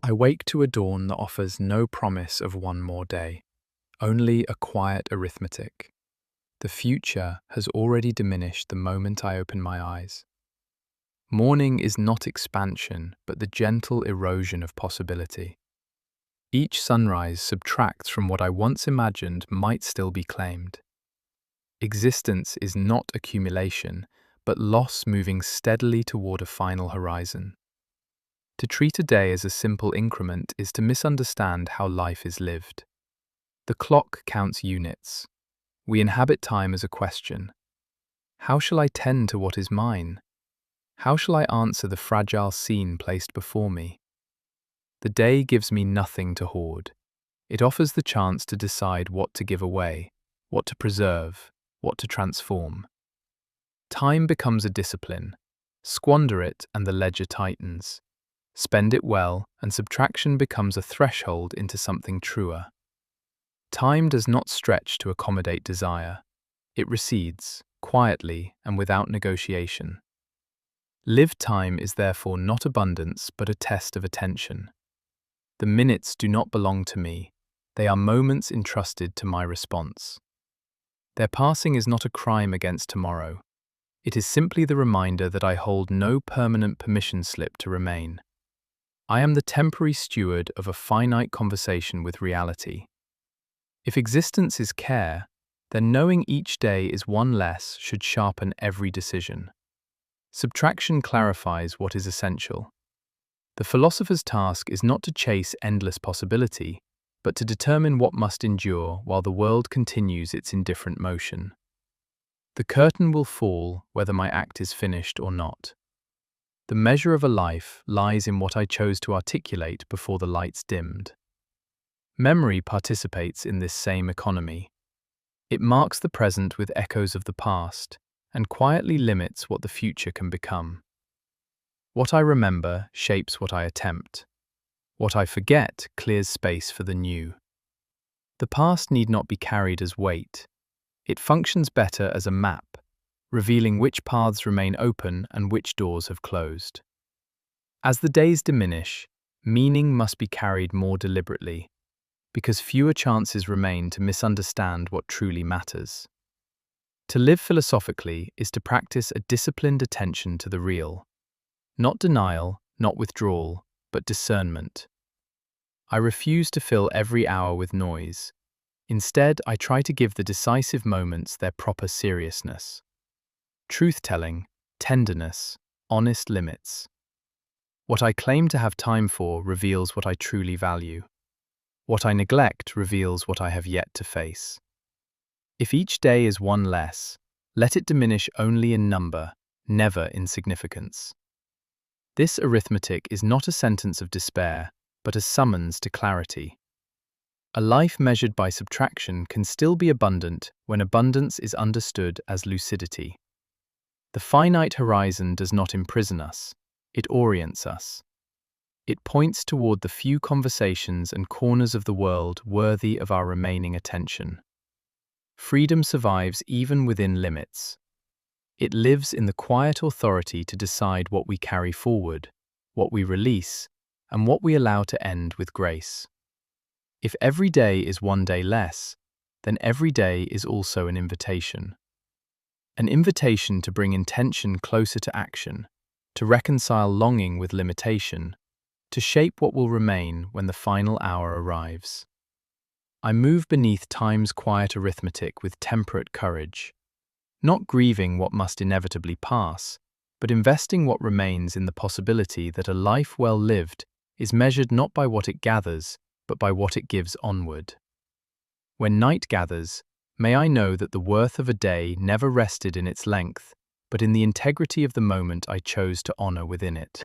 I wake to a dawn that offers no promise of one more day, only a quiet arithmetic. The future has already diminished the moment I open my eyes. Morning is not expansion, but the gentle erosion of possibility. Each sunrise subtracts from what I once imagined might still be claimed. Existence is not accumulation, but loss moving steadily toward a final horizon. To treat a day as a simple increment is to misunderstand how life is lived. The clock counts units. We inhabit time as a question. How shall I tend to what is mine? How shall I answer the fragile scene placed before me? The day gives me nothing to hoard. It offers the chance to decide what to give away, what to preserve, what to transform. Time becomes a discipline. Squander it and the ledger tightens. Spend it well and subtraction becomes a threshold into something truer. Time does not stretch to accommodate desire. It recedes, quietly and without negotiation. Lived time is therefore not abundance but a test of attention. The minutes do not belong to me. They are moments entrusted to my response. Their passing is not a crime against tomorrow. It is simply the reminder that I hold no permanent permission slip to remain. I am the temporary steward of a finite conversation with reality. If existence is care, then knowing each day is one less should sharpen every decision. Subtraction clarifies what is essential. The philosopher's task is not to chase endless possibility, but to determine what must endure while the world continues its indifferent motion. The curtain will fall whether my act is finished or not. The measure of a life lies in what I chose to articulate before the lights dimmed. Memory participates in this same economy. It marks the present with echoes of the past and quietly limits what the future can become. What I remember shapes what I attempt. What I forget clears space for the new. The past need not be carried as weight. It functions better as a map, revealing which paths remain open and which doors have closed. As the days diminish, meaning must be carried more deliberately, because fewer chances remain to misunderstand what truly matters. To live philosophically is to practice a disciplined attention to the real. Not denial, not withdrawal, but discernment. I refuse to fill every hour with noise. Instead, I try to give the decisive moments their proper seriousness. Truth-telling, tenderness, honest limits. What I claim to have time for reveals what I truly value. What I neglect reveals what I have yet to face. If each day is one less, let it diminish only in number, never in significance. This arithmetic is not a sentence of despair, but a summons to clarity. A life measured by subtraction can still be abundant when abundance is understood as lucidity. The finite horizon does not imprison us, it orients us. It points toward the few conversations and corners of the world worthy of our remaining attention. Freedom survives even within limits. It lives in the quiet authority to decide what we carry forward, what we release, and what we allow to end with grace. If every day is one day less, then every day is also an invitation. An invitation to bring intention closer to action, to reconcile longing with limitation, to shape what will remain when the final hour arrives. I move beneath time's quiet arithmetic with temperate courage, not grieving what must inevitably pass, but investing what remains in the possibility that a life well lived is measured not by what it gathers, but by what it gives onward. When night gathers, may I know that the worth of a day never rested in its length, but in the integrity of the moment I chose to honor within it.